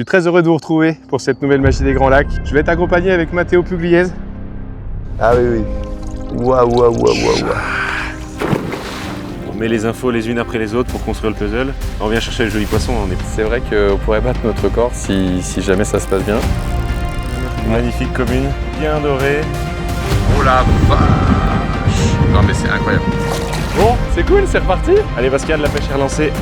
suis très heureux de vous retrouver pour cette nouvelle magie des Grands Lacs. Je vais être accompagné avec Matteo Pugliese. Ah oui, oui. Waouh. On met les infos les unes après les autres pour construire le puzzle. On vient chercher les jolis poissons. C'est vrai qu'on pourrait battre notre record si jamais ça se passe bien. Une magnifique commune, bien dorée. Oh la vache! Non mais c'est incroyable. Bon, c'est cool, c'est reparti. Allez Pascal, la pêche est relancée.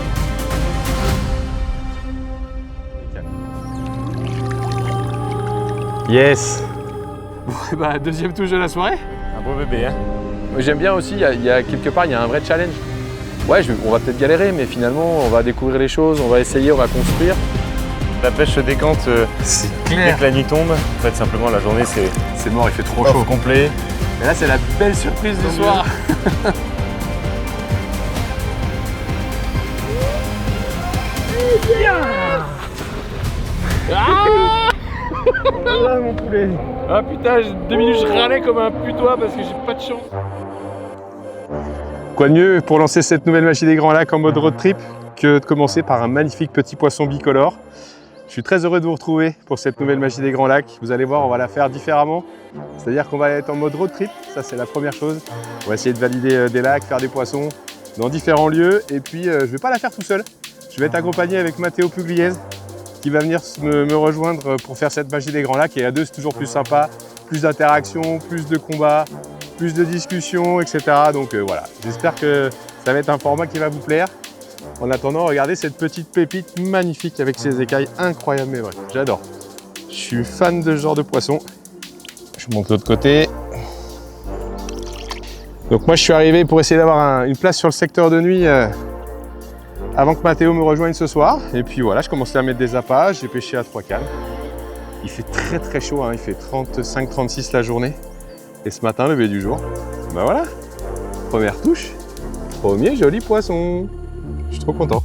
Yes. Bon, bah, deuxième touche de la soirée. Un beau bébé, hein. J'aime bien aussi, il y a quelque part, il y a un vrai challenge. Ouais, on va peut-être galérer, mais finalement, on va découvrir les choses, on va essayer, on va construire. La pêche se décante dès que la nuit tombe. En fait, simplement, la journée, C'est mort, il fait trop off chaud. complet. Et là, c'est la belle surprise du soir. Ah mon poulet. Ah putain, 2 minutes, je râlais comme un putois parce que j'ai pas de chance. Quoi de mieux pour lancer cette nouvelle magie des Grands Lacs en mode road trip que de commencer par un magnifique petit poisson bicolore. Je suis très heureux de vous retrouver pour cette nouvelle magie des Grands Lacs. Vous allez voir, on va la faire différemment. C'est-à-dire qu'on va être en mode road trip, ça c'est la première chose. On va essayer de valider des lacs, faire des poissons dans différents lieux. Et puis, je ne vais pas la faire tout seul. Je vais être accompagné avec Matteo Pugliese qui va venir me rejoindre pour faire cette magie des Grands Lacs. Et à deux, c'est toujours plus sympa, plus d'interactions, plus de combats, plus de discussions, etc. Donc voilà, j'espère que ça va être un format qui va vous plaire. En attendant, regardez cette petite pépite magnifique avec ses écailles incroyables, mais vrai, j'adore. Je suis fan de ce genre de poisson. Je monte de l'autre côté. Donc moi, je suis arrivé pour essayer d'avoir une place sur le secteur de nuit avant que Matteo me rejoigne ce soir. Et puis voilà, je commençais à mettre des appâts, j'ai pêché à 3 cannes. Il fait très chaud, hein. Il fait 35-36 la journée. Et ce matin, lever du jour, ben voilà, première touche, premier joli poisson. Je suis trop content.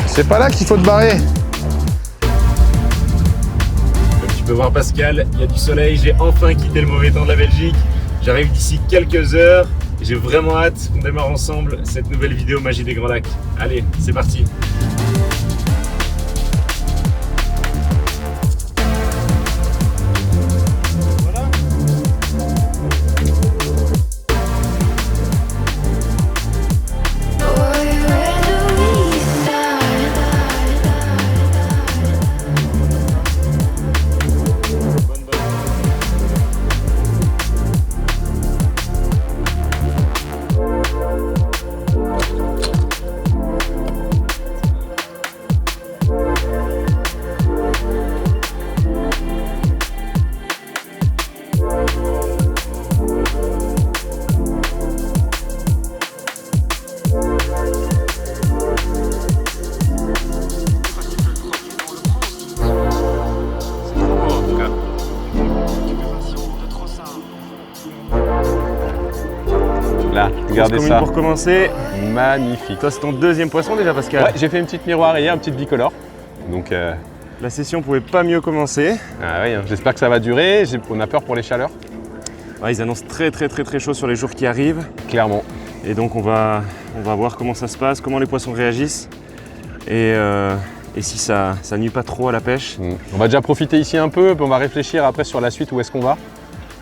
C'est pas là qu'il faut te barrer. Comme tu peux voir Pascal, il y a du soleil, j'ai enfin quitté le mauvais temps de la Belgique. J'arrive d'ici quelques heures et j'ai vraiment hâte qu'on démarre ensemble cette nouvelle vidéo Magie des Grands Lacs. Allez, c'est parti. Là, regardez ça. Pour commencer, Magnifique. toi c'est ton deuxième poisson déjà Pascal. Ouais, j'ai fait une petite miroirie, un petit bicolore. Donc, La session pouvait pas mieux commencer. ah oui, hein, j'espère que ça va durer. On a peur pour les chaleurs. Ouais, ils annoncent très chaud sur les jours qui arrivent. Clairement. Et donc on va voir comment ça se passe, comment les poissons réagissent. Et si ça nuit pas trop à la pêche. On va déjà profiter ici un peu, puis on va réfléchir après sur la suite où est-ce qu'on va.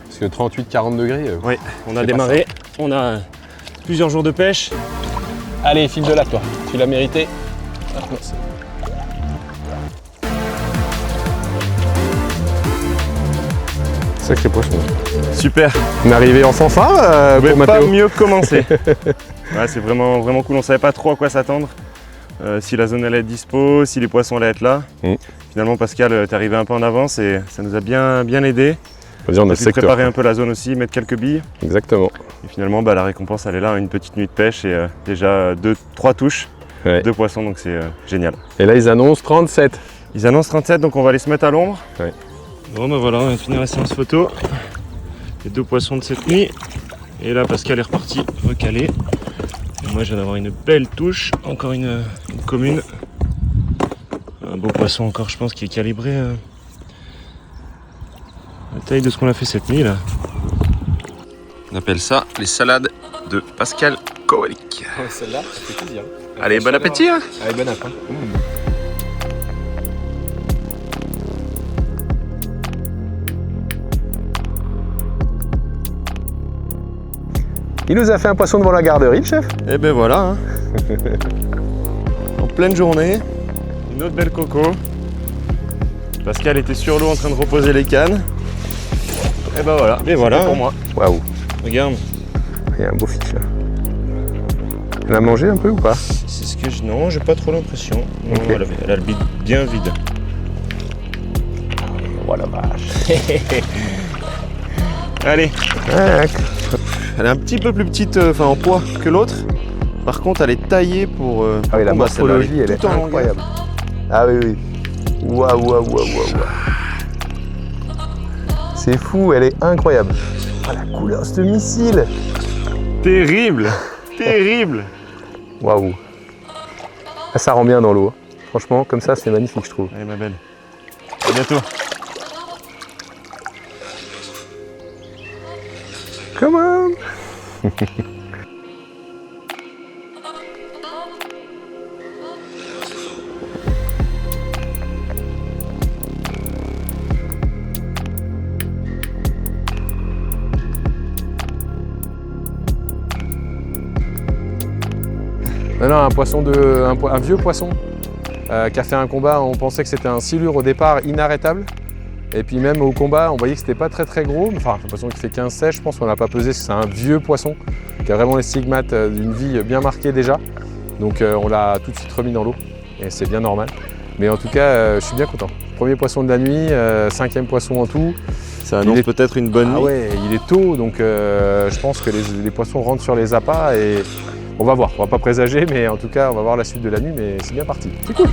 Parce que 38-40 degrés. Oui, on a c'est démarré, on a plusieurs jours de pêche. Allez, file de là, toi. Tu l'as mérité. Sacré poisson. Super, On est arrivé en fanfare on pour pouvait pas Matteo. mieux commencer. Ouais, c'est vraiment cool, on savait pas trop à quoi s'attendre. Si la zone allait être dispo, si les poissons allaient être là. Finalement Pascal, t'es arrivé un peu en avance et ça nous a bien aidé. On a On le a pu secteur. préparer un peu la zone aussi, mettre quelques billes. Exactement. Et finalement la récompense elle est là, une petite nuit de pêche et déjà 3 touches, Ouais. 2 poissons donc c'est génial. Et là, ils annoncent 37. Ils annoncent 37 donc on va aller se mettre à l'ombre. Ouais. Bon ben voilà, on va finir la séance photo. Les 2 poissons de cette nuit. Et là Pascal est reparti recaler. Et moi je viens d'avoir une belle touche, encore une commune. Un beau poisson encore je pense qui est calibré à la taille de ce qu'on a fait cette nuit là. On appelle ça les salades de Pascal Kowalik. Celle-là, ça fait plaisir. Allez, bon appétit hein. Allez, bon app. Il nous a fait un poisson devant la garderie, le chef. Et ben voilà hein. En pleine journée, une autre belle coco. Pascal était sur l'eau en train de reposer les cannes. Et ben voilà, et voilà pour moi. Waouh, Regarde, il y a un beau fiche là. Elle a mangé un peu ou pas? c'est ce que je... Non, j'ai pas trop l'impression. Non, Ok. elle a le bide bien vide. Oh la vache. Allez, Ah, elle est un petit peu plus petite en poids que l'autre. Par contre, elle est taillée pour... ah oui, la combat, celle-là. morphologie, elle est tout en longueur. incroyable. Ah oui, oui. Waouh, waouh, waouh, waouh. C'est fou, elle est incroyable. Ah, la couleur de ce missile. Terrible. Terrible. Waouh. Ah, ça rend bien dans l'eau. Franchement, comme ça, c'est magnifique, je trouve. Allez ma belle, à bientôt. Come on. Non, un vieux poisson qui a fait un combat. On pensait que c'était un silure au départ inarrêtable. Et puis même au combat, on voyait que c'était pas très gros. Enfin, un poisson qui fait 15-16, je pense qu'on n'a pas pesé, parce que c'est un vieux poisson qui a vraiment les stigmates d'une vie bien marquée déjà. Donc on l'a tout de suite remis dans l'eau et c'est bien normal. Mais en tout cas, je suis bien content. Premier poisson de la nuit, 5e poisson en tout. Ça annonce peut-être une bonne nuit. Ah ouais, il est tôt, donc je pense que les poissons rentrent sur les appâts et on va voir. On va pas présager, mais en tout cas, on va voir la suite de la nuit, mais c'est bien parti. C'est cool.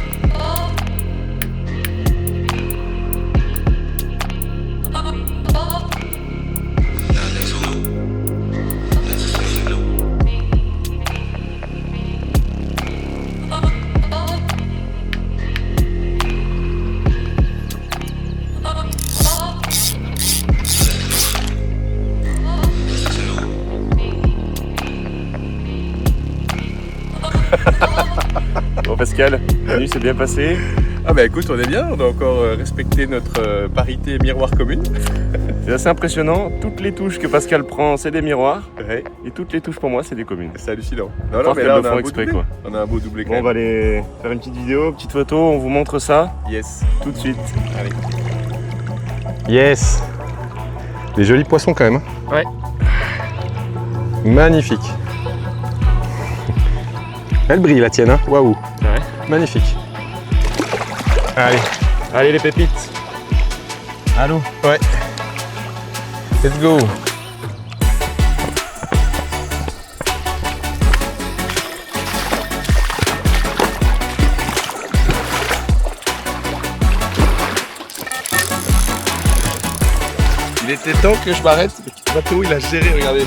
Bon Pascal, la nuit s'est bien passée. Ah bah écoute, on est bien, on a encore respecté notre parité miroir commune. C'est assez impressionnant. Toutes les touches que Pascal prend, c'est des miroirs. Ouais, Et toutes les touches pour moi, c'est des communes. c'est hallucinant. Je pense qu'elles le font beau exprès, doublé. quoi. On a un beau doublé quand Bon, on même. va aller faire une petite vidéo, petite photo, on vous montre ça Yes. tout de suite. Allez. Yes. Des jolis poissons quand même. Hein. Ouais. Magnifique. Elle brille la tienne, hein. Waouh. Ouais. Magnifique. Allez. Allez les pépites. Allô. Ouais. Let's go. Il était temps que je m'arrête. Mathéo, il a géré, regardez.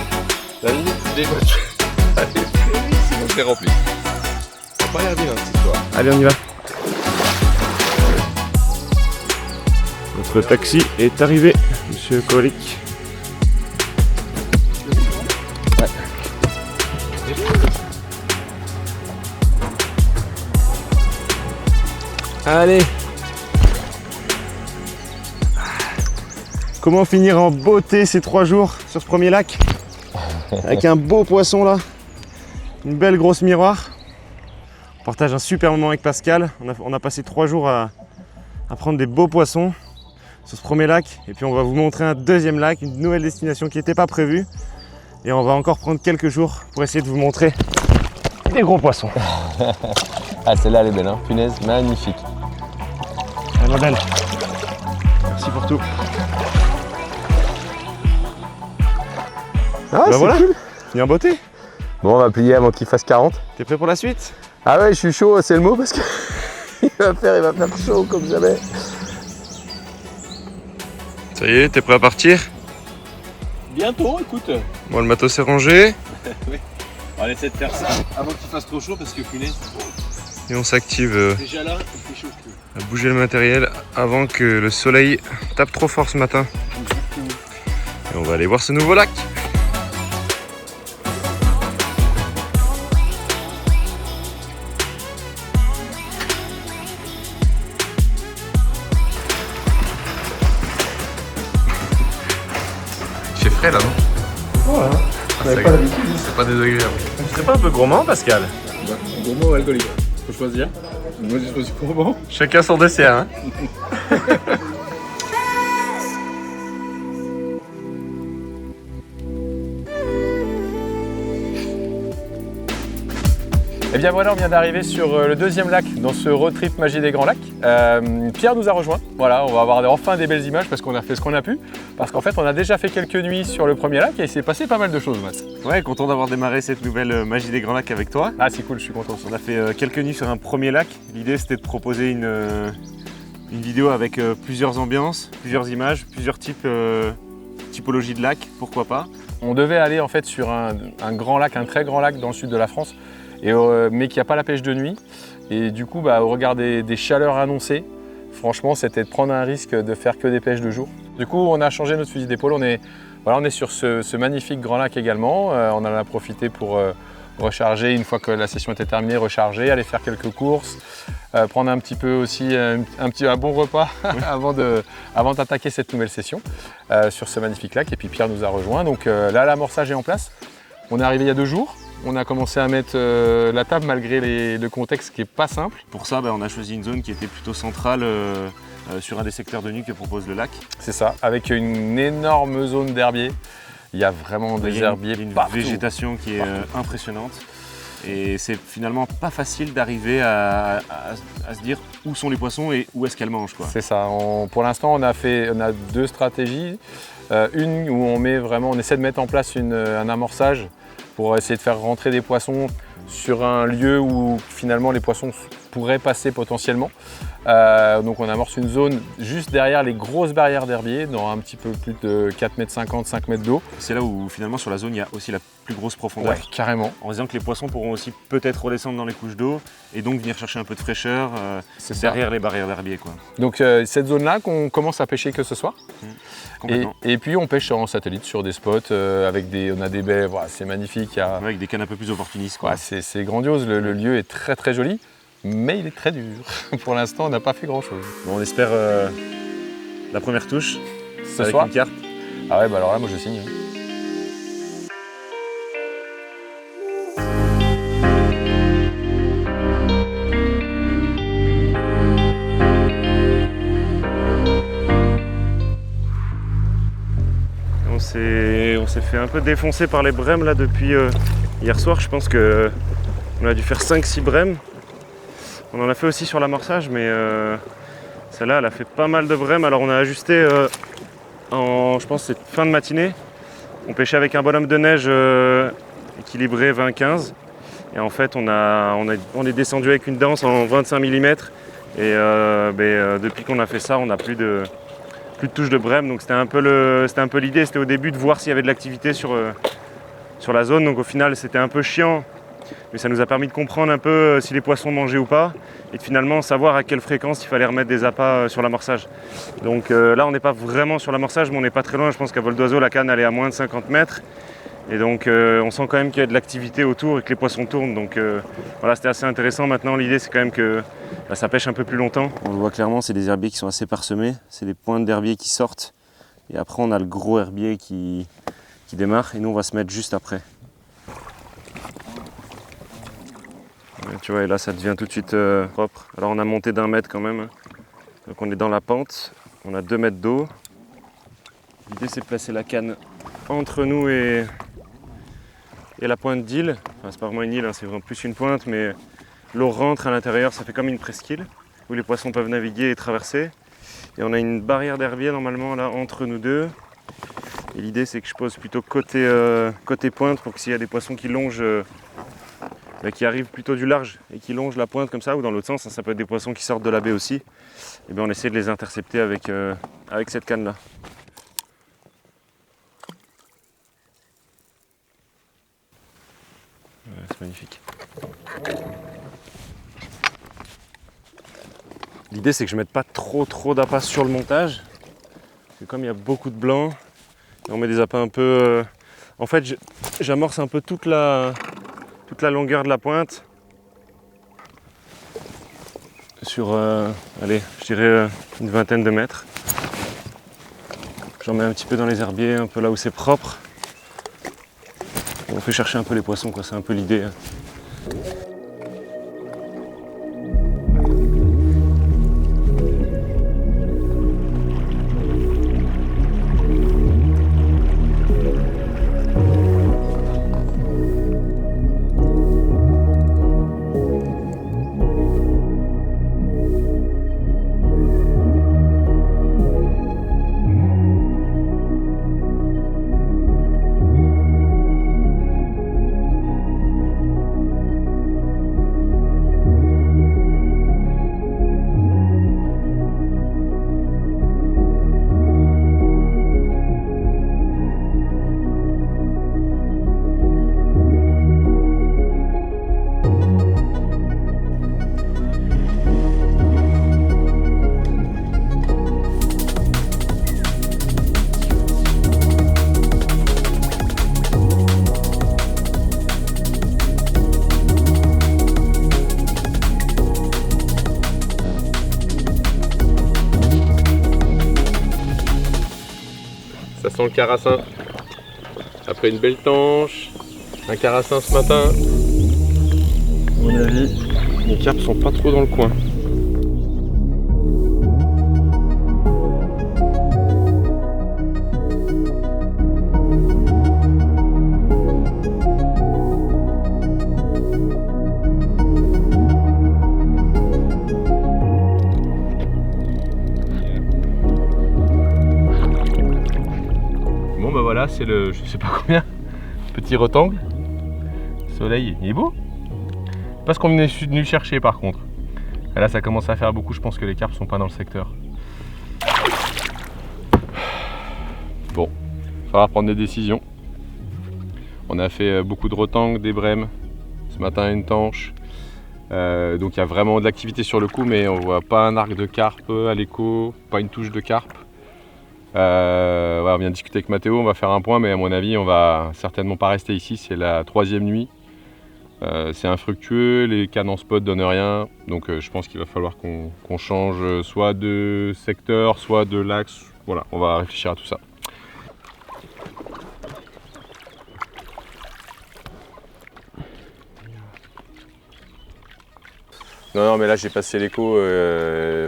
La limite des voitures. Sinon, c'est rempli. Ça n'a pas l'air bien cette histoire. Allez, on y va. Notre taxi est arrivé, monsieur Kolik. Allez. Comment finir en beauté ces 3 jours sur ce premier lac? Avec un beau poisson là, une belle grosse miroir. On partage un super moment avec Pascal. On a passé 3 jours à prendre des beaux poissons sur ce premier lac. Et puis on va vous montrer un deuxième lac, une nouvelle destination qui n'était pas prévue. Et on va encore prendre quelques jours pour essayer de vous montrer des gros poissons. Ah, celle-là, elle est belle, hein. Punaise, magnifique. Allez, ma belle. Merci pour tout. Ah, Bah c'est voilà. cool. Fini en beauté. Bon, on va plier avant qu'il fasse 40. T'es prêt pour la suite? Ah ouais, je suis chaud, c'est le mot parce que il va faire chaud comme jamais. Ça y est, t'es prêt à partir? Bientôt, écoute. Bon, le matos est rangé. On va essayer de faire ça avant qu'il fasse trop chaud parce que punaise, Et on s'active déjà là, il fait chaud, je trouve. à bouger le matériel avant que le soleil tape trop fort ce matin. Et on va aller voir ce nouveau lac. frais là, non? Voilà. C'est pas désagréable. Tu serais pas un peu gourmand, Pascal? Gourmand ou alcoolique? Faut choisir. Moi j'ai choisi gourmand. Chacun son dessert, hein. Et bien voilà, on vient d'arriver sur le deuxième lac dans ce road trip Magie des Grands Lacs. Pierre nous a rejoint. Voilà, on va avoir enfin des belles images parce qu'on a fait ce qu'on a pu. Parce qu'en fait, on a déjà fait quelques nuits sur le premier lac et il s'est passé pas mal de choses, Matt. Ouais, content d'avoir démarré cette nouvelle Magie des Grands Lacs avec toi. Ah, c'est cool, je suis content. On a fait quelques nuits sur un premier lac. L'idée, c'était de proposer une vidéo avec plusieurs ambiances, plusieurs images, plusieurs typologies de lacs, pourquoi pas. On devait aller en fait sur un grand lac, un très grand lac dans le sud de la France, mais qui n'a pas la pêche de nuit. Et du coup, au regard des chaleurs annoncées, franchement, c'était de prendre un risque de faire que des pêches de jour. Du coup, on a changé notre fusil d'épaule. On est sur ce magnifique grand lac également. On en a profité pour recharger une fois que la session était terminée, recharger, aller faire quelques courses, prendre un petit peu aussi un bon repas avant d'attaquer cette nouvelle session sur ce magnifique lac. Et puis Pierre nous a rejoint. Donc là, l'amorçage est en place. On est arrivé il y a 2 jours. On a commencé à mettre la table malgré le contexte qui n'est pas simple. Pour ça, on a choisi une zone qui était plutôt centrale sur un des secteurs de nuit que propose le lac. C'est ça, avec une énorme zone d'herbier. Il y a vraiment des herbiers partout. Une végétation qui est impressionnante. Et c'est finalement pas facile d'arriver à se dire où sont les poissons et où est-ce qu'elles mangent, quoi. C'est ça. Pour l'instant, on a 2 stratégies. Une où on essaie de mettre en place un amorçage pour essayer de faire rentrer des poissons sur un lieu où finalement les poissons pourraient passer potentiellement. Donc on amorce une zone juste derrière les grosses barrières d'herbier, dans un petit peu plus de 4,50 m, 5 mètres d'eau. C'est là où finalement sur la zone il y a aussi la plus grosse profondeur. Ouais, carrément. En disant que les poissons pourront aussi peut-être redescendre dans les couches d'eau et donc venir chercher un peu de fraîcheur derrière les barrières d'herbier, quoi. Donc cette zone-là qu'on commence à pêcher que ce soir. Et puis on pêche en satellite sur des spots avec on a des baies, voilà, c'est magnifique. Avec des cannes un peu plus opportunistes, quoi. Ouais, c'est grandiose, le lieu est très très joli, mais il est très dur. Pour l'instant, on n'a pas fait grand-chose. Bon, on espère la première touche Ce avec soir une carte. Ah ouais, alors là, moi je signe. On s'est fait un peu défoncer par les brèmes là depuis hier soir. Je pense qu'on a dû faire 5-6 brèmes. On en a fait aussi sur l'amorçage, mais celle-là elle a fait pas mal de brèmes. Alors on a ajusté je pense c'est fin de matinée. On pêchait avec un bonhomme de neige équilibré 20-15. Et en fait on est descendu avec une danse en 25 mm. Et depuis qu'on a fait ça, on n'a plus de touche de brème, donc c'était un peu l'idée, c'était au début de voir s'il y avait de l'activité sur la zone, donc au final c'était un peu chiant, mais ça nous a permis de comprendre un peu si les poissons mangeaient ou pas, et de finalement savoir à quelle fréquence il fallait remettre des appâts sur l'amorçage. Donc là on n'est pas vraiment sur l'amorçage, mais on n'est pas très loin, je pense qu'à vol d'oiseau la canne elle est à moins de 50 mètres, et donc on sent quand même qu'il y a de l'activité autour et que les poissons tournent, donc voilà, c'était assez intéressant. Maintenant l'idée c'est quand même que ça pêche un peu plus longtemps. On le voit clairement, c'est des herbiers qui sont assez parsemés, c'est des pointes d'herbier qui sortent, et après on a le gros herbier qui démarre, et nous on va se mettre juste après. Et tu vois, et là ça devient tout de suite propre. Alors on a monté d'1 mètre quand même, donc on est dans la pente, on a 2 mètres d'eau. L'idée c'est de placer la canne entre nous et la pointe d'île. Enfin, c'est pas vraiment une île, hein, c'est vraiment plus une pointe, mais l'eau rentre à l'intérieur, ça fait comme une presqu'île où les poissons peuvent naviguer et traverser. Et on a une barrière d'herbier normalement là entre nous deux. Et l'idée c'est que je pose plutôt côté pointe pour que s'il y a des poissons qui longent, qui arrivent plutôt du large et qui longent la pointe comme ça, ou dans l'autre sens, hein, ça peut être des poissons qui sortent de la baie aussi, et bien on essaie de les intercepter avec cette canne là. Ouais, c'est magnifique. L'idée c'est que je ne mette pas trop d'appâts sur le montage, parce que comme il y a beaucoup de blanc, on met des appâts un peu... En fait j'amorce un peu toute la longueur de la pointe sur, allez, je dirais une vingtaine de mètres. J'en mets un petit peu dans les herbiers, un peu là où c'est propre. On fait chercher un peu les poissons, quoi. C'est un peu l'idée. Ça sent le carassin. Après une belle tanche, un carassin ce matin. À mon avis, les carpes sont pas trop dans le coin. Bon bah voilà, c'est le je sais pas combien, petit rectangle. Le soleil, il est beau. Pas ce qu'on est venu chercher par contre. Et là ça commence à faire beaucoup, je pense que les carpes sont pas dans le secteur. Bon, il va falloir prendre des décisions. On a fait beaucoup de retangles, des brèmes, ce matin une tanche. Donc il y a vraiment de l'activité sur le coup, mais on voit pas un arc de carpe à l'écho, pas une touche de carpe. Voilà, on vient de discuter avec Mathéo, on va faire un point, mais à mon avis on va certainement pas rester ici, c'est la 3e nuit. C'est infructueux, les cannes en spot donnent rien, donc je pense qu'il va falloir qu'on change soit de secteur, soit de l'axe. Voilà, on va réfléchir à tout ça. Non, mais là j'ai passé l'écho,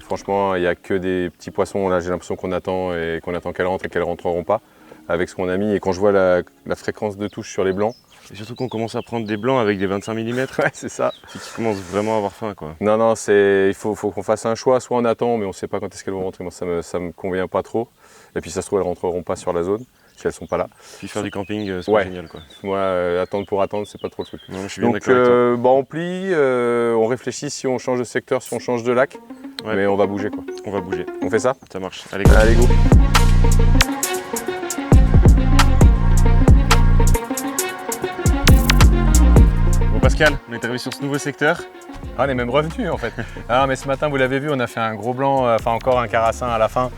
franchement il n'y a que des petits poissons, là j'ai l'impression qu'on attend qu'elles rentrent et qu'elles rentreront pas avec ce qu'on a mis. Et quand je vois la fréquence de touche sur les blancs. Et surtout qu'on commence à prendre des blancs avec des 25 mm. Ouais, c'est ça. C'est qu'ils commencent vraiment à avoir faim, quoi. Non, il faut qu'on fasse un choix, soit on attend mais on ne sait pas quand est-ce qu'elles vont rentrer, moi ça me convient pas trop. Et puis ça se trouve elles rentreront pas sur la zone, si elles sont pas là. Puis faire du camping, c'est ouais. génial, quoi. Moi, attendre pour attendre, c'est pas trop le truc. Non, je suis bien donc d'accord avec toi. on plie, on réfléchit si on change de secteur, si on change de lac, Ouais. mais on va bouger quoi. On va bouger, On fait ça? ça marche. Allez, go. Allez go. Bon Pascal, on est arrivé sur ce nouveau secteur. Ah, on est même revenu en fait. Ah, mais ce matin, vous l'avez vu, on a fait un gros blanc, enfin encore un carassin à la fin.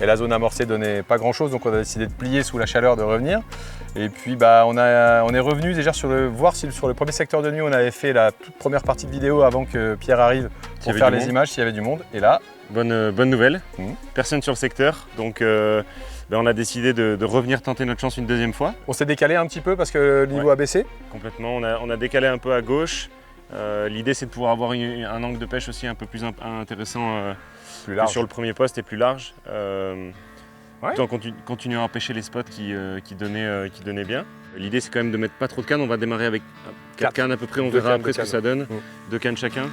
Et la zone amorcée donnait pas grand chose, donc on a décidé de plier sous la chaleur, de revenir. Et puis bah, on est revenu déjà voir si sur le premier secteur de nuit on avait fait la toute première partie de vidéo avant que Pierre arrive pour faire les images, s'il y avait du monde. Et là, bonne nouvelle, Mmh. personne sur le secteur, donc on a décidé de revenir tenter notre chance une deuxième fois. on s'est décalé un petit peu parce que le niveau a baissé. Complètement, on a décalé un peu à gauche. L'idée c'est de pouvoir avoir un angle de pêche aussi un peu plus intéressant Plus que large. sur le premier poste et plus large. Ouais. Tout en continuant à pêcher les spots qui donnaient bien. L'idée c'est quand même de mettre pas trop de cannes, on va démarrer avec 4 cannes à peu près, on Deux verra cannes, après deux ce que ça donne. cannes. 2 cannes chacun.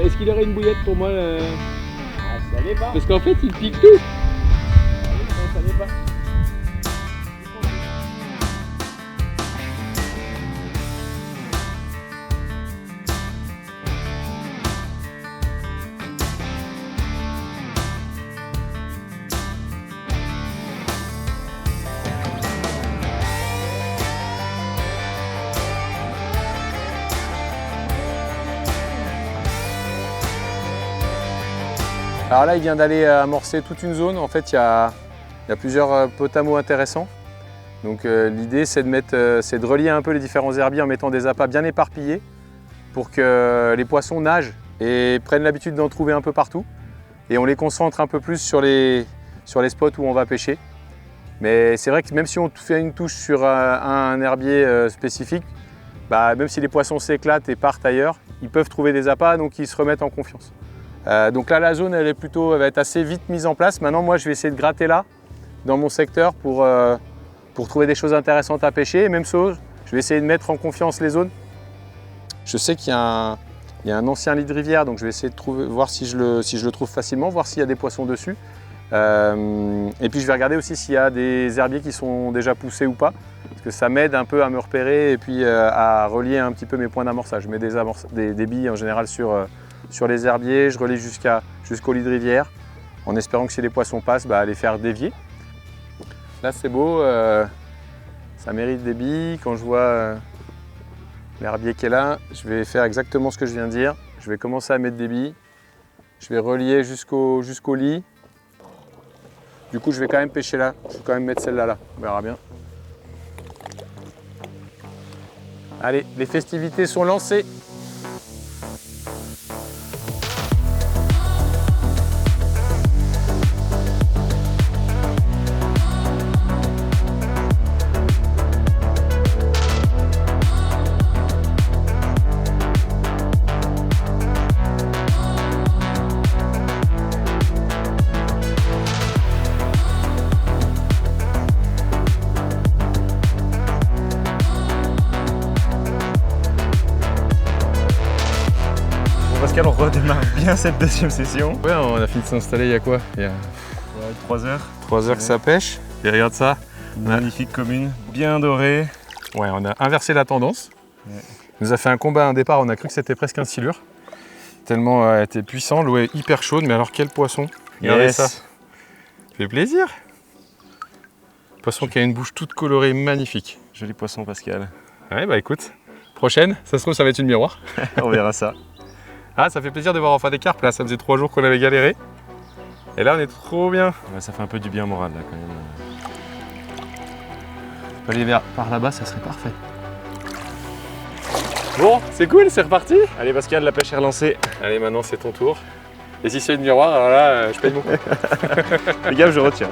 Est-ce qu'il aurait une bouillette pour moi ça n'est pas. Parce qu'en fait, il pique tout. Ça n'est pas. Alors là, il vient d'aller amorcer toute une zone. En fait, il y a plusieurs potamos intéressants. Donc l'idée, c'est de relier un peu les différents herbiers en mettant des appâts bien éparpillés pour que les poissons nagent et prennent l'habitude d'en trouver un peu partout. Et on les concentre un peu plus sur les spots où on va pêcher. Mais c'est vrai que même si on fait une touche sur un herbier spécifique, même si les poissons s'éclatent et partent ailleurs, ils peuvent trouver des appâts, donc ils se remettent en confiance. Donc là, la zone, elle va être assez vite mise en place. Maintenant, moi, je vais essayer de gratter là, dans mon secteur, pour trouver des choses intéressantes à pêcher. Et même chose, je vais essayer de mettre en confiance les zones. Je sais qu'il y a un ancien lit de rivière, donc je vais essayer de voir si je le trouve facilement, voir s'il y a des poissons dessus. Et puis je vais regarder aussi s'il y a des herbiers qui sont déjà poussés ou pas, parce que ça m'aide un peu à me repérer et puis à relier un petit peu mes points d'amorçage. Je mets des billes en général sur les herbiers, je relie jusqu'au lit de rivière, en espérant que si les poissons passent, les faire dévier. Là c'est beau, ça mérite des billes. Quand je vois l'herbier qui est là, je vais faire exactement ce que je viens de dire. Je vais commencer à mettre des billes, je vais relier jusqu'au lit. Du coup, je vais quand même pêcher là. Je vais quand même mettre celle-là là. On verra bien. Allez, les festivités sont lancées. Pascal, on redémarre bien cette deuxième session. Ouais, on a fini de s'installer il y a quoi? Il y a 3 heures. 3 heures que ça pêche. Et regarde ça. Une magnifique commune, bien dorée. Ouais, on a inversé la tendance. Ouais. Il nous a fait un combat à un départ, on a cru que c'était presque un silure. Tellement elle était puissant, l'eau est hyper chaude, mais alors quel poisson. Regardez ça. Ça fait plaisir. Poisson qui a une bouche toute colorée, magnifique. Joli poisson, Pascal. Ouais, écoute, prochaine, ça se trouve, ça va être une miroir. On verra ça. Ah, ça fait plaisir de voir enfin des carpes là, ça faisait 3 jours qu'on avait galéré. Et là, on est trop bien. Ouais, ça fait un peu du bien moral là quand même. Aller par là-bas, ça serait parfait. Bon, c'est cool, c'est reparti. Allez Pascal, la pêche est relancée. Allez, maintenant c'est ton tour. Et si c'est une miroir, alors là, je paye mon coup. Les gars, je retiens.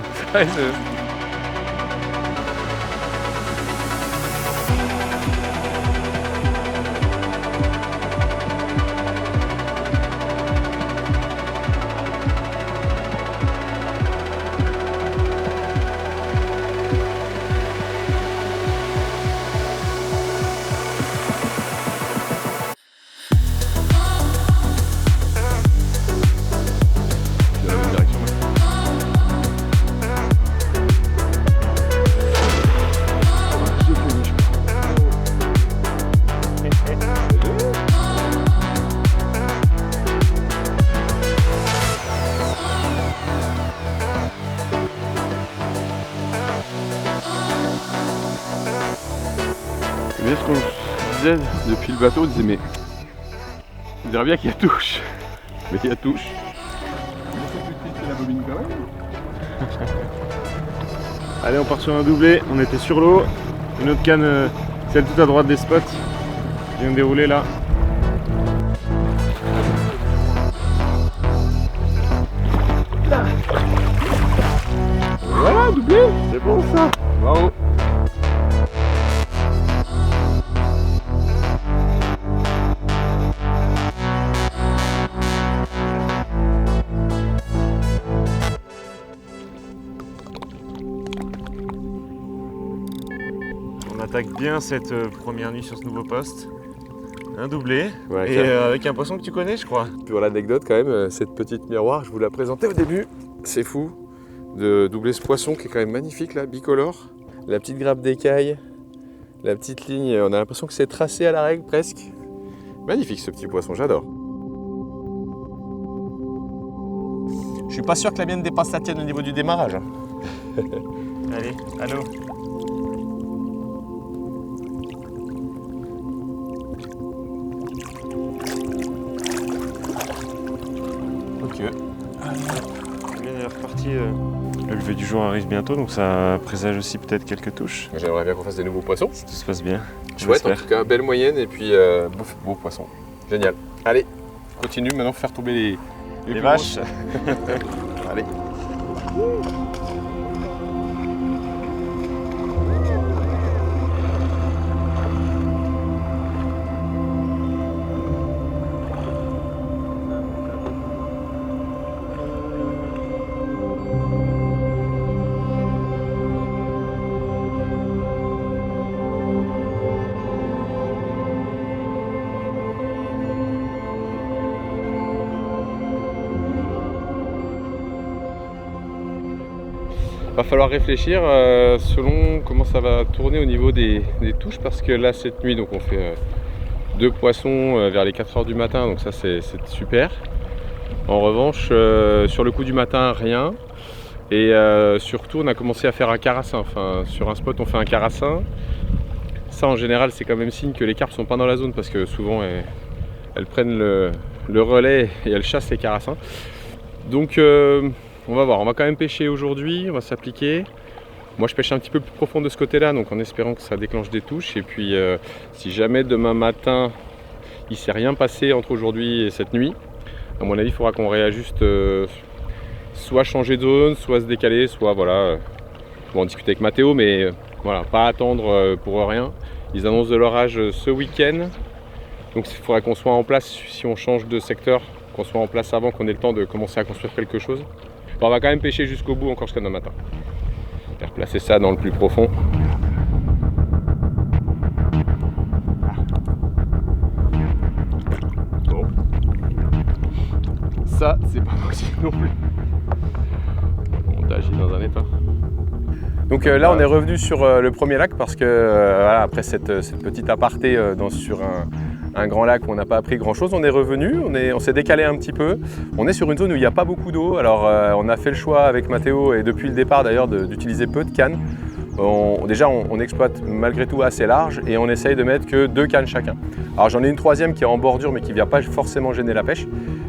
Mais ce qu'on disait depuis le bateau, on disait mais on dirait bien qu'il y a touche. Mais il y a touche. La bobine quand même. Allez, on part sur un doublé, on était sur l'eau. Une autre canne, celle tout à droite des spots, vient de dérouler là. Voilà, doublé. C'est bon ça. Bravo. On attaque bien cette première nuit sur ce nouveau poste. Un doublé, Ouais, et avec un poisson que tu connais, je crois. Pour l'anecdote quand même, cette petite miroir, je vous la présentais au début. C'est fou de doubler ce poisson qui est quand même magnifique là, bicolore. La petite grappe d'écaille, la petite ligne, on a l'impression que c'est tracé à la règle presque. Magnifique ce petit poisson, j'adore. Je suis pas sûr que la mienne dépasse la tienne au niveau du démarrage. Allez, à l'eau. Ok. Elle est repartie. Le lever du jour arrive bientôt, donc ça présage aussi peut-être quelques touches. J'aimerais bien qu'on fasse des nouveaux poissons. Si tout se passe bien. Chouette, en tout cas, belle moyenne et puis beau poisson. Génial. Allez, continue maintenant faire tomber les vaches. Allez. Va falloir réfléchir selon comment ça va tourner au niveau des touches, parce que là cette nuit donc on fait 2 poissons vers les 4 h du matin, donc ça c'est super. En revanche sur le coup du matin rien, et surtout on a commencé à faire un carassin, enfin sur un spot on fait un carassin. Ça en général c'est quand même signe que les carpes sont pas dans la zone, parce que souvent elles prennent le relais et elles chassent les carassins. Donc on va voir, on va quand même pêcher aujourd'hui, on va s'appliquer. Moi je pêche un petit peu plus profond de ce côté-là, donc en espérant que ça déclenche des touches. Et puis si jamais demain matin il ne s'est rien passé entre aujourd'hui et cette nuit, à mon avis il faudra qu'on réajuste, soit changer de zone, soit se décaler, soit voilà. Bon, on discute avec Mathéo, mais voilà, pas attendre pour rien. Ils annoncent de l'orage ce week-end, donc il faudra qu'on soit en place si on change de secteur, qu'on soit en place avant, qu'on ait le temps de commencer à construire quelque chose. Bon, on va quand même pêcher jusqu'au bout encore jusqu'à demain matin. Je vais replacer ça dans le plus profond. Bon. Ça, c'est pas possible non plus. Le montage est dans un état. Donc là, on est revenu sur le premier lac parce que voilà, après cette petite aparté sur un grand lac où on n'a pas appris grand chose, on est revenu, on s'est décalé un petit peu. On est sur une zone où il n'y a pas beaucoup d'eau. Alors on a fait le choix avec Mathéo, et depuis le départ d'ailleurs, d'utiliser peu de cannes. Déjà on exploite malgré tout assez large, et on essaye de mettre que 2 cannes chacun. Alors j'en ai une troisième qui est en bordure mais qui ne vient pas forcément gêner la pêche.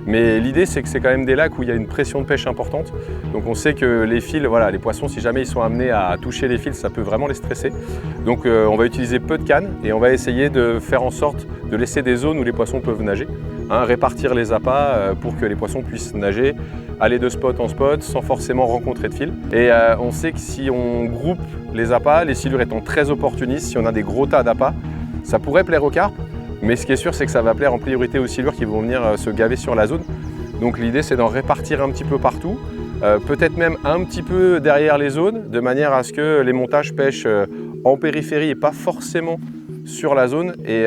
Mais l'idée c'est que c'est quand même des lacs où il y a une pression de pêche importante. Donc on sait que les fils, voilà, les poissons, si jamais ils sont amenés à toucher les fils, ça peut vraiment les stresser. Donc on va utiliser peu de cannes et on va essayer de faire en sorte de laisser des zones où les poissons peuvent nager. Répartir les appâts pour que les poissons puissent nager, aller de spot en spot sans forcément rencontrer de fil. Et on sait que si on groupe les appâts, les silures étant très opportunistes, si on a des gros tas d'appâts, ça pourrait plaire aux carpes. Mais ce qui est sûr, c'est que ça va plaire en priorité aux silures qui vont venir se gaver sur la zone. Donc l'idée, c'est d'en répartir un petit peu partout, peut-être même un petit peu derrière les zones, de manière à ce que les montages pêchent en périphérie et pas forcément sur la zone, et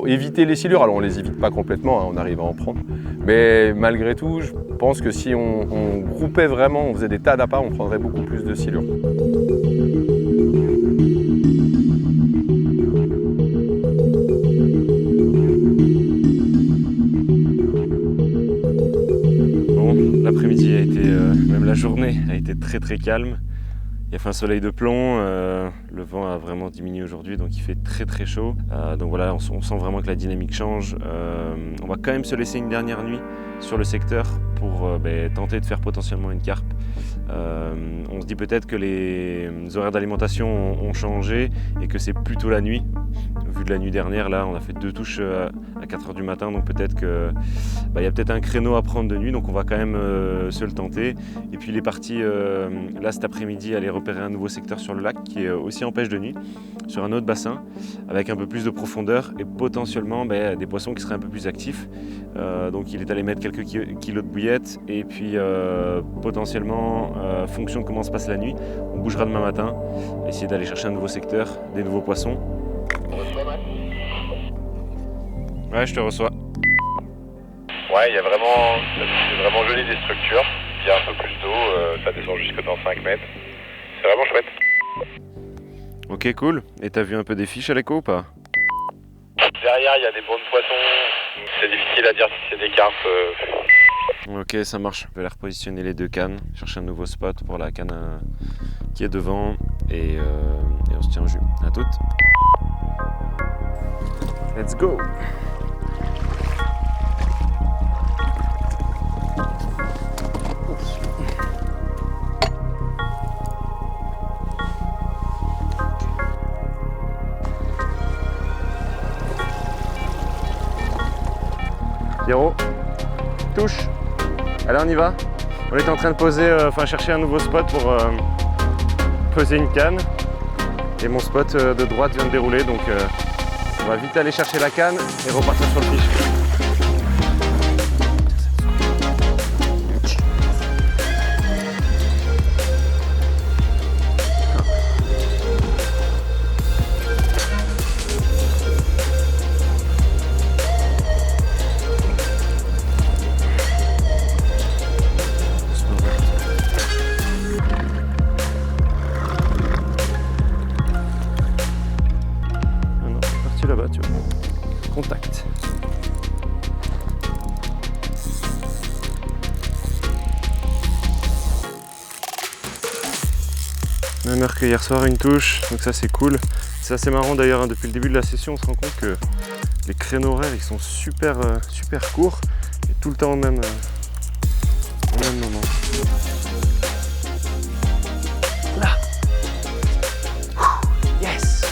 éviter les silures. Alors on les évite pas complètement, on arrive à en prendre. Mais malgré tout, je pense que si on groupait vraiment, on faisait des tas d'appâts, on prendrait beaucoup plus de silures. L'après-midi a été, même la journée a été très très calme. Il a fait un soleil de plomb, le vent a vraiment diminué aujourd'hui, donc il fait très très chaud. Donc voilà, on sent vraiment que la dynamique change. On va quand même se laisser une dernière nuit sur le secteur pour tenter de faire potentiellement une carpe. On se dit peut-être que les horaires d'alimentation ont changé et que c'est plutôt la nuit. Vu de la nuit dernière, là on a fait 2 touches à 4 h du matin, donc peut-être que y a peut-être un créneau à prendre de nuit, donc on va quand même se le tenter. Et puis il est parti là cet après-midi aller repérer un nouveau secteur sur le lac qui est aussi en pêche de nuit, sur un autre bassin avec un peu plus de profondeur et potentiellement des poissons qui seraient un peu plus actifs. Donc il est allé mettre quelques kilos de bouillettes, et puis potentiellement, fonction de comment se passe la nuit, on bougera demain matin, essayer d'aller chercher un nouveau secteur, des nouveaux poissons. Ouais, je te reçois. Ouais, c'est vraiment joli des structures. Il y a un peu plus d'eau, ça descend jusque dans 5 mètres. C'est vraiment chouette. Ok, cool. Et t'as vu un peu des fiches à l'écho ou pas? Derrière, il y a des bancs de poissons. C'est difficile à dire si c'est des carpes. Ok, ça marche. Je vais aller repositionner les 2 cannes, chercher un nouveau spot pour la canne qui est devant, et on se tient au jus. À toutes. Let's go! Pierrot, touche. Allez, on y va. On était en train de poser, chercher un nouveau spot pour poser une canne. Et mon spot de droite vient de dérouler, donc on va vite aller chercher la canne et repartir sur le fiche. Là-bas, tu vois. Contact. Même heure que hier soir, une touche, donc ça c'est cool. C'est assez marrant d'ailleurs, hein, depuis le début de la session, on se rend compte que les créneaux horaires ils sont super courts et tout le temps au même moment. Là. Yes.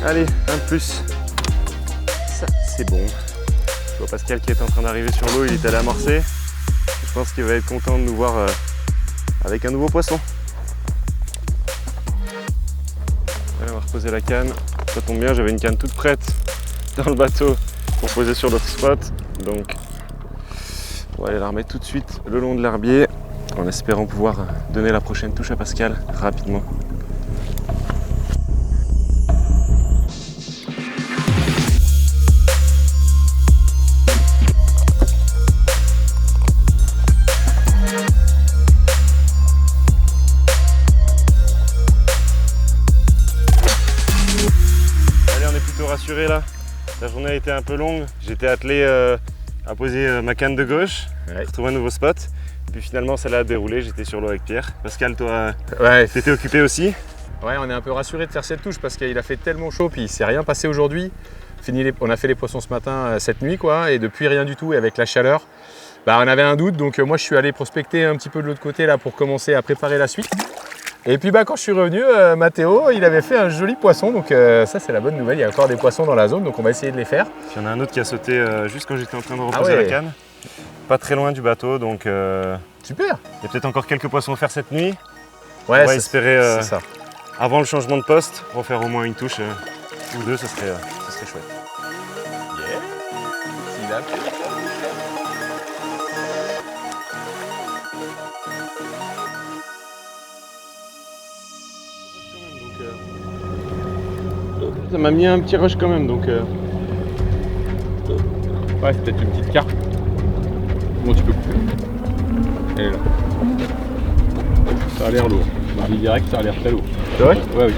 Allez, un de plus. Ça, c'est bon. Je vois Pascal qui est en train d'arriver sur l'eau, il est allé amorcer. Je pense qu'il va être content de nous voir avec un nouveau poisson. Allez, on va reposer la canne. Ça tombe bien, j'avais une canne toute prête dans le bateau pour poser sur l'autre spot. Donc, on va aller la remettre tout de suite le long de l'herbier en espérant pouvoir donner la prochaine touche à Pascal rapidement. Rassuré là, la journée a été un peu longue, j'étais attelé à poser ma canne de gauche, pour trouver un nouveau spot, et puis finalement celle-là a déroulé, j'étais sur l'eau avec Pierre. Pascal, toi, t'étais occupé aussi? Ouais, on est un peu rassuré de faire cette touche parce qu'il a fait tellement chaud, puis il s'est rien passé aujourd'hui. On a fait les poissons ce matin, cette nuit quoi, et depuis rien du tout, et avec la chaleur, on avait un doute, donc moi je suis allé prospecter un petit peu de l'autre côté là pour commencer à préparer la suite. Et puis quand je suis revenu, Mathéo, il avait fait un joli poisson, donc ça c'est la bonne nouvelle, il y a encore des poissons dans la zone, donc on va essayer de les faire. Puis il y en a un autre qui a sauté juste quand j'étais en train de reposer la canne, pas très loin du bateau, donc super. Il y a peut-être encore quelques poissons à faire cette nuit. Ouais, on va espérer, ça. Avant le changement de poste, refaire au moins une touche ou deux, ça serait chouette. Yeah. Ça m'a mis un petit rush quand même, donc... Ouais, c'est peut-être une petite carpe. Bon, tu peux couper. Elle est là. Ça a l'air lourd. Je dis direct, ça a l'air très lourd. C'est vrai? Ouais, oui.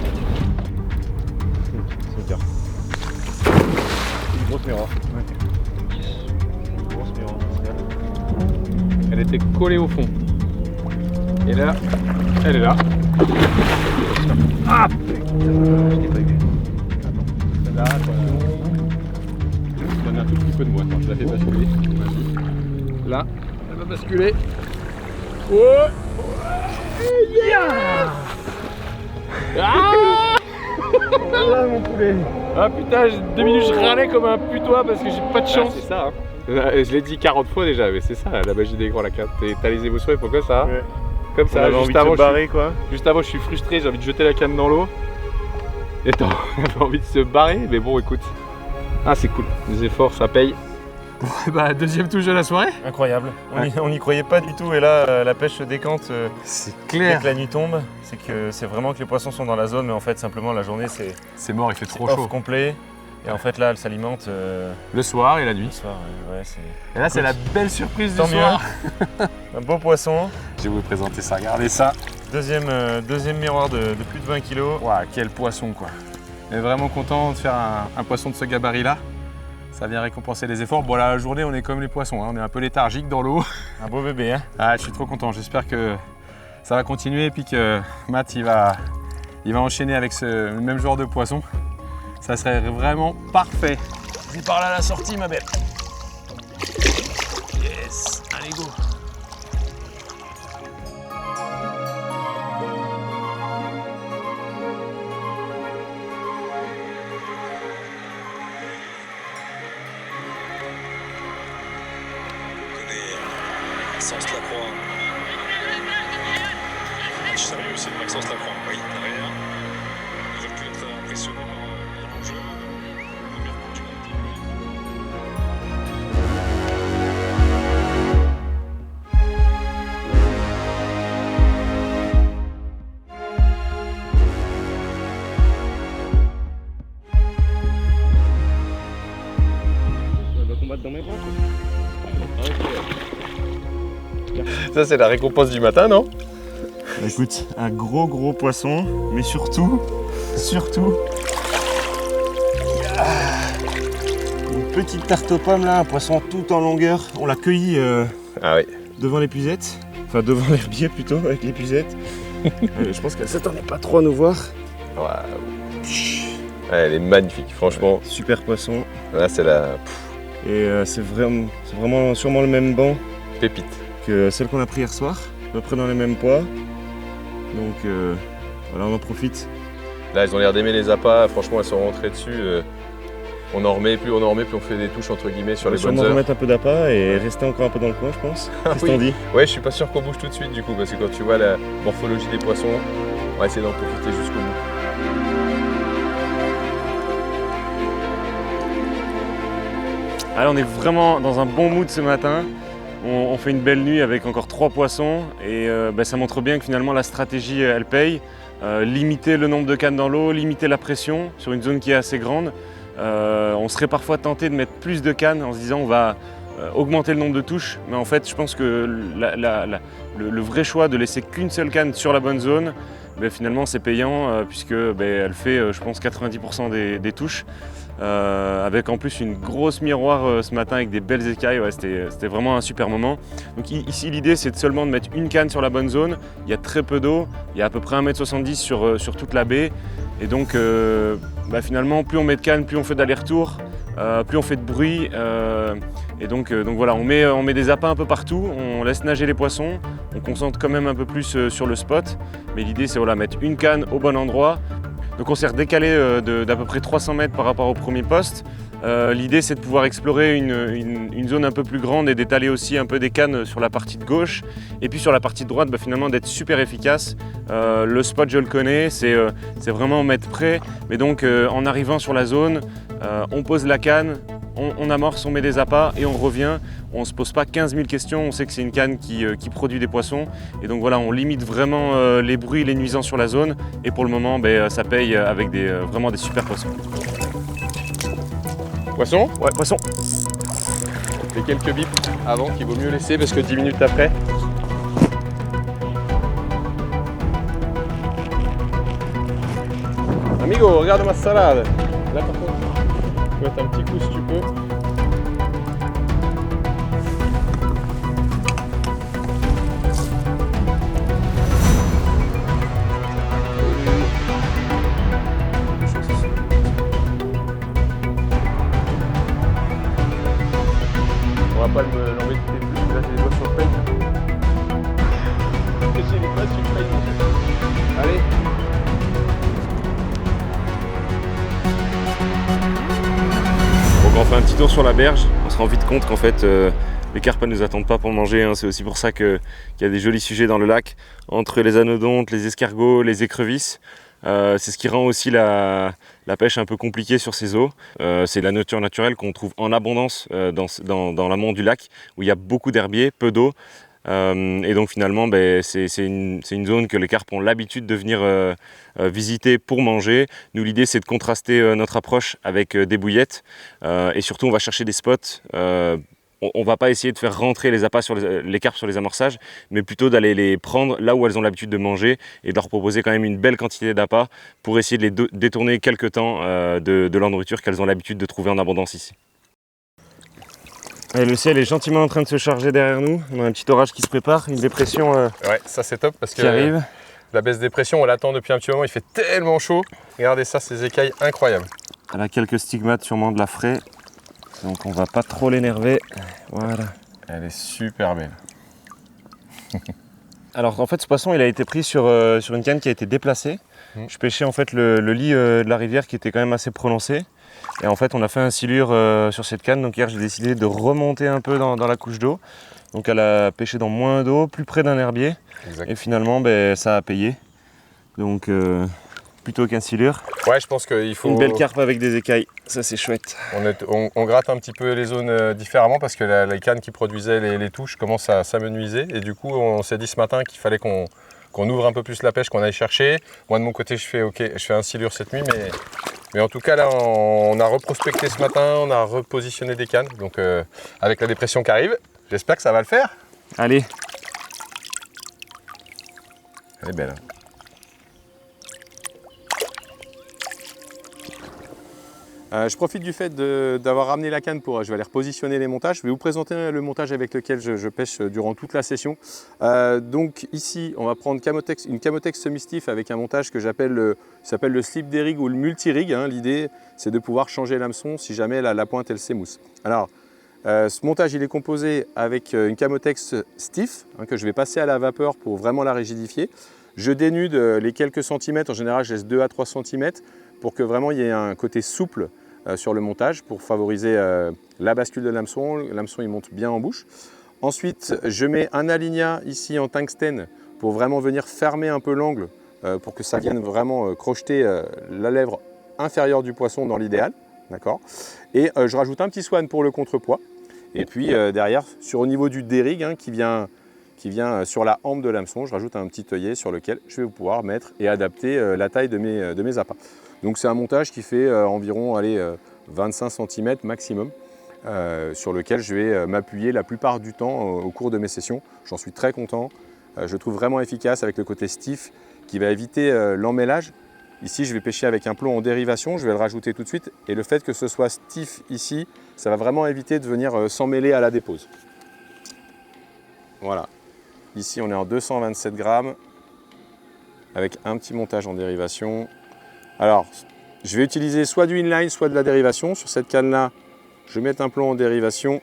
C'est une carpe. Une grosse miroir. Ouais. Une grosse miroir. Elle était collée au fond. Et là, elle est là. Ah putain, je l'ai pas vu. Là, je donne un tout petit peu de moi, attends, je la fais basculer. Là, elle va basculer. Oh, yeah. Ah Voilà mon poulet. Ah putain, 2 minutes je râlais comme un putois parce que j'ai pas de chance. C'est ça, hein. Je l'ai dit 40 fois déjà, mais c'est ça la magie des grands lacs. T'as les émotions, il faut que ça. Ouais. Comme ça, juste avant, juste avant, je suis frustré, j'ai envie de jeter la canne dans l'eau. Et t'as envie de se barrer, mais bon, écoute. Ah, c'est cool, les efforts, ça paye. Bon, deuxième touche de la soirée. Incroyable. Ouais. On n'y croyait pas du tout, et là, la pêche se décante C'est dès clair. que la nuit tombe. C'est vraiment que les poissons sont dans la zone, mais en fait, simplement, la journée, c'est mort, il fait trop off chaud. complet. Et en fait, là, elle s'alimente Le soir et la le nuit. soir. Ouais, c'est Et là, c'est la belle surprise Tant du soir. un beau poisson. Je vais vous présenter ça, regardez ça. Deuxième miroir de plus de 20 kg. Waouh, quel poisson quoi. On est vraiment content de faire un poisson de ce gabarit-là. Ça vient récompenser les efforts. Bon, là, la journée, on est comme les poissons, hein. On est un peu léthargique dans l'eau. Un beau bébé, hein. Ah, je suis trop content. J'espère que ça va continuer et puis que Matt, il va enchaîner avec le même genre de poisson. Ça serait vraiment parfait. C'est par là la sortie, ma belle. Yes, allez go. Maxence Lacroix. Match sérieux aussi de Maxence Lacroix. Oui, derrière. Ils ont pu être impressionnés par l'enjeu. Première opportunité. On va combattre dans mes bras. Ça, c'est la récompense du matin, non? Bah, écoute, un gros poisson, mais surtout, une petite tarte aux pommes là, un poisson tout en longueur. On l'a cueilli Ah oui. devant l'épuisette, enfin devant l'herbier plutôt, avec l'épuisette. Je pense qu'elle s'attendait pas trop à nous voir. Waouh. Elle est magnifique, franchement. Super poisson. Là, c'est la Et c'est vraiment sûrement le même banc pépite. que celle qu'on a pris hier soir, à peu près dans les mêmes poids. Donc voilà, on en profite. Là, ils ont l'air d'aimer les appâts. Franchement, elles sont rentrées dessus. On en remet, plus on fait des touches entre guillemets sur On va les bonnes sûrement heures. remettre un peu d'appât et rester encore un peu dans le coin, je pense. Qu'est-ce Oui. qu'on dit? Ouais, je suis pas sûr qu'on bouge tout de suite du coup, parce que quand tu vois la morphologie des poissons, on va essayer d'en profiter jusqu'au bout. Alors on est vraiment dans un bon mood ce matin. On fait une belle nuit avec encore 3 poissons et ça montre bien que finalement la stratégie elle paye. Limiter le nombre de cannes dans l'eau, limiter la pression sur une zone qui est assez grande. On serait parfois tenté de mettre plus de cannes en se disant on va augmenter le nombre de touches, mais en fait je pense que le vrai choix de laisser qu'une seule canne sur la bonne zone, finalement c'est payant puisque elle fait je pense 90% des touches. Avec en plus une grosse miroir ce matin avec des belles écailles, ouais, c'était vraiment un super moment. Donc ici l'idée c'est seulement de mettre une canne sur la bonne zone, il y a très peu d'eau, il y a à peu près 1,70 m sur toute la baie et donc finalement plus on met de cannes, plus on fait d'aller-retour, plus on fait de bruit et donc voilà, on met des appâts un peu partout, on laisse nager les poissons, on concentre quand même un peu plus sur le spot, mais l'idée c'est voilà, mettre une canne au bon endroit. Donc on s'est redécalé d'à peu près 300 mètres par rapport au premier poste. L'idée c'est de pouvoir explorer une zone un peu plus grande et d'étaler aussi un peu des cannes sur la partie de gauche. Et puis sur la partie de droite, finalement d'être super efficace. Le spot je le connais, c'est vraiment mettre près. Mais donc en arrivant sur la zone, on pose la canne, on amorce, on met des appâts et on revient. On ne se pose pas 15 000 questions, on sait que c'est une canne qui produit des poissons. Et donc voilà, on limite vraiment les bruits, les nuisances sur la zone. Et pour le moment, ça paye avec vraiment des super poissons. Poisson? Ouais, poisson. Et quelques bips avant qu'il vaut mieux laisser parce que 10 minutes après. Amigo, regarde ma salade. Là par contre, tu peux mettre un petit coup si tu peux. On va pas l'embêter plus, là j'ai les doigts sur le peine. J'ai les doigts sur le peine. Allez. Donc on fait un petit tour sur la berge, on se rend vite compte qu'en fait les carpes ne nous attendent pas pour manger, hein. C'est aussi pour ça qu'il y a des jolis sujets dans le lac, entre les anodontes, les escargots, les écrevisses. C'est ce qui rend aussi la pêche un peu compliquée sur ces eaux. C'est la nature naturelle qu'on trouve en abondance dans l'amont du lac, où il y a beaucoup d'herbiers, peu d'eau. Et donc finalement, c'est une zone que les carpes ont l'habitude de venir visiter pour manger. Nous, l'idée, c'est de contraster notre approche avec des bouillettes. Et surtout, on va chercher des spots. On ne va pas essayer de faire rentrer les appâts sur les carpes sur les amorçages, mais plutôt d'aller les prendre là où elles ont l'habitude de manger et de leur proposer quand même une belle quantité d'appâts pour essayer de les détourner quelque temps de leur nourriture qu'elles ont l'habitude de trouver en abondance ici. Et le ciel est gentiment en train de se charger derrière nous. On a un petit orage qui se prépare, une dépression Ouais, ça c'est top parce que qui arrive. la baisse des pressions, on l'attend depuis un petit moment, il fait tellement chaud. Regardez ça, ces écailles incroyables. Elle a quelques stigmates sûrement de la fraie, donc on va pas trop l'énerver. Voilà. Elle est super belle. Alors en fait ce poisson il a été pris sur une canne qui a été déplacée. Je pêchais en fait le lit de la rivière qui était quand même assez prononcé. Et en fait on a fait un silure sur cette canne, donc hier j'ai décidé de remonter un peu dans la couche d'eau. Donc elle a pêché dans moins d'eau, plus près d'un herbier. Exact. Et finalement ça a payé. Donc plutôt qu'un silure. Ouais, je pense qu'il faut... Une belle carpe avec des écailles, ça c'est chouette. On gratte un petit peu les zones différemment parce que les cannes qui produisaient les touches commencent à s'amenuiser. Et du coup, on s'est dit ce matin qu'il fallait qu'on ouvre un peu plus la pêche, qu'on aille chercher. Moi, de mon côté, je fais un silure cette nuit. Mais en tout cas, là, on a reprospecté ce matin, on a repositionné des cannes. Donc, avec la dépression qui arrive, j'espère que ça va le faire. Allez. Elle est belle. Hein. Je profite du fait d'avoir ramené la canne pour, je vais aller repositionner les montages. Je vais vous présenter le montage avec lequel je pêche durant toute la session. Donc ici, on va prendre une Camotex semi-stiff avec un montage que s'appelle le slip des rig ou le multi-rig. Hein. L'idée, c'est de pouvoir changer l'hameçon si jamais la pointe elle s'émousse. Alors, ce montage, il est composé avec une Camotex stiff hein, que je vais passer à la vapeur pour vraiment la rigidifier. Je dénude les quelques centimètres, en général je laisse 2 à 3 cm pour que vraiment il y ait un côté souple sur le montage pour favoriser la bascule de l'hameçon. L'hameçon il monte bien en bouche. Ensuite je mets un alignat ici en tungstène pour vraiment venir fermer un peu l'angle pour que ça vienne vraiment crocheter la lèvre inférieure du poisson dans l'idéal. D'accord. Et je rajoute un petit swan pour le contrepoids. Et puis derrière, au niveau du dérig hein, qui vient sur la hampe de l'hameçon, je rajoute un petit œillet sur lequel je vais pouvoir mettre et adapter la taille de mes appâts. Donc c'est un montage qui fait environ 25 cm maximum, sur lequel je vais m'appuyer la plupart du temps au cours de mes sessions. J'en suis très content, je le trouve vraiment efficace avec le côté stiff qui va éviter l'emmêlage. Ici je vais pêcher avec un plomb en dérivation, je vais le rajouter tout de suite. Et le fait que ce soit stiff ici, ça va vraiment éviter de venir s'emmêler à la dépose. Voilà. Ici, on est en 227 grammes avec un petit montage en dérivation. Alors, je vais utiliser soit du inline, soit de la dérivation. Sur cette canne-là, je vais mettre un plomb en dérivation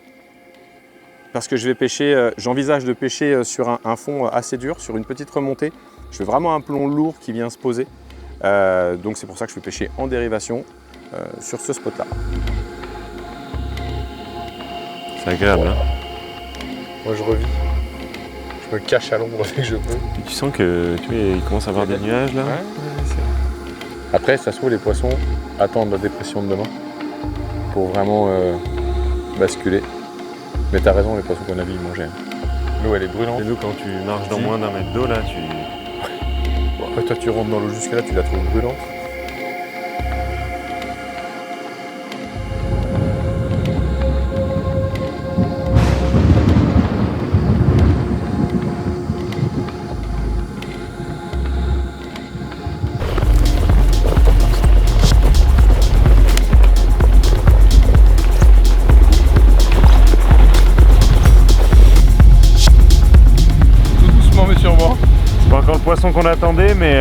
parce que je vais pêcher, j'envisage de pêcher sur un fond assez dur, sur une petite remontée. Je veux vraiment un plomb lourd qui vient se poser. Donc, c'est pour ça que je vais pêcher en dérivation sur ce spot-là. C'est agréable, hein? Moi, je revis. Je me cache à l'ombre dès que je peux. Et tu sens que il commence à avoir des nuages là. Ouais, après, ça se trouve, les poissons attendent la dépression de demain pour vraiment basculer. Mais t'as raison, les poissons qu'on a vus, ils mangeaient. L'eau, elle est brûlante. Et nous, quand tu marches dans moins d'un mètre d'eau, là, tu... Bon, après, toi, tu rentres dans l'eau jusque là, tu la trouves brûlante. C'est pas encore le poisson qu'on attendait, mais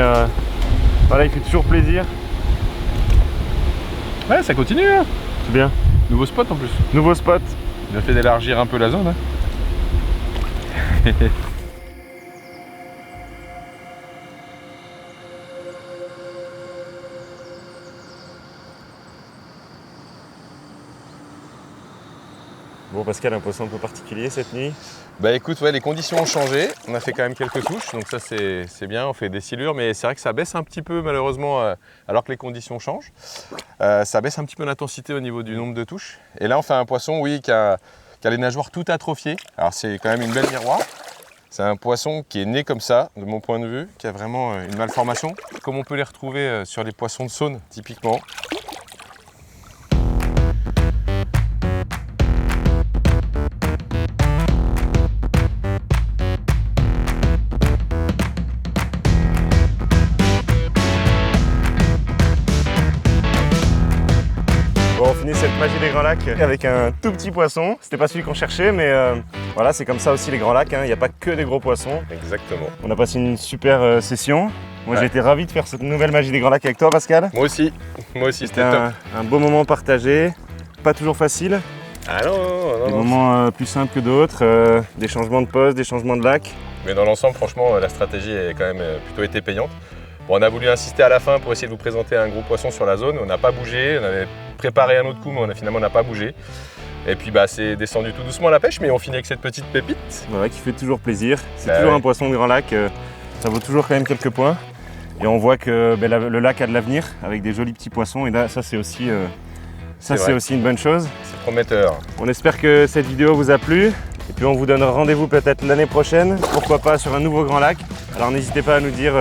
voilà, il fait toujours plaisir. Ouais, ça continue. Hein. C'est bien. Nouveau spot en plus. Nouveau spot. Il a fait d'élargir un peu la zone. Hein. Bon Pascal, un poisson un peu particulier cette nuit? Bah écoute, ouais, les conditions ont changé, on a fait quand même quelques touches, donc ça c'est bien, on fait des silures, mais c'est vrai que ça baisse un petit peu malheureusement, alors que les conditions changent. Ça baisse un petit peu l'intensité au niveau du nombre de touches. Et là on fait un poisson, oui, qui a les nageoires tout atrophiées. Alors c'est quand même une belle miroir. C'est un poisson qui est né comme ça, de mon point de vue, qui a vraiment une malformation, comme on peut les retrouver sur les poissons de Saône, typiquement. Bon, on finit cette magie des Grands Lacs avec un tout petit poisson. C'était pas celui qu'on cherchait, mais voilà, c'est comme ça aussi les Grands Lacs. Il n'y a pas que des gros poissons. Exactement. On a passé une super session. Moi, j'ai été ravi de faire cette nouvelle magie des Grands Lacs avec toi, Pascal. Moi aussi, c'était top. Un beau moment partagé, pas toujours facile. Ah non, Des moments plus simples que d'autres, des changements de poste, des changements de lac. Mais dans l'ensemble, franchement, la stratégie a quand même plutôt été payante. Bon, on a voulu insister à la fin pour essayer de vous présenter un gros poisson sur la zone. On n'a pas bougé, on avait préparé un autre coup, mais finalement on n'a pas bougé. Et puis bah, c'est descendu tout doucement à la pêche, mais on finit avec cette petite pépite. Voilà, qui fait toujours plaisir. C'est Bah toujours ouais. un poisson de grand lac, ça vaut toujours quand même quelques points. Et on voit que le lac a de l'avenir avec des jolis petits poissons. Et là, ça c'est aussi, vrai. aussi une bonne chose. C'est prometteur. On espère que cette vidéo vous a plu. Et puis on vous donne rendez-vous peut-être l'année prochaine, pourquoi pas sur un nouveau grand lac. Alors n'hésitez pas à nous dire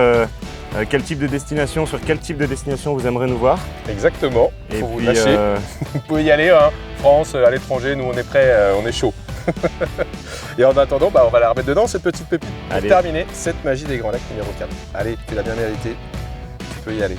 quel type de destination, sur quel type de destination vous aimeriez nous voir. Exactement, Et faut vous puis, lâcher. Vous pouvez y aller, hein. France, à l'étranger, nous on est prêts, on est chaud. Et en attendant, bah, on va la remettre dedans, cette petite pépite, pour Allez. terminer cette magie des Grands Lacs numéro 4. Allez, tu l'as bien mérité, tu peux y aller.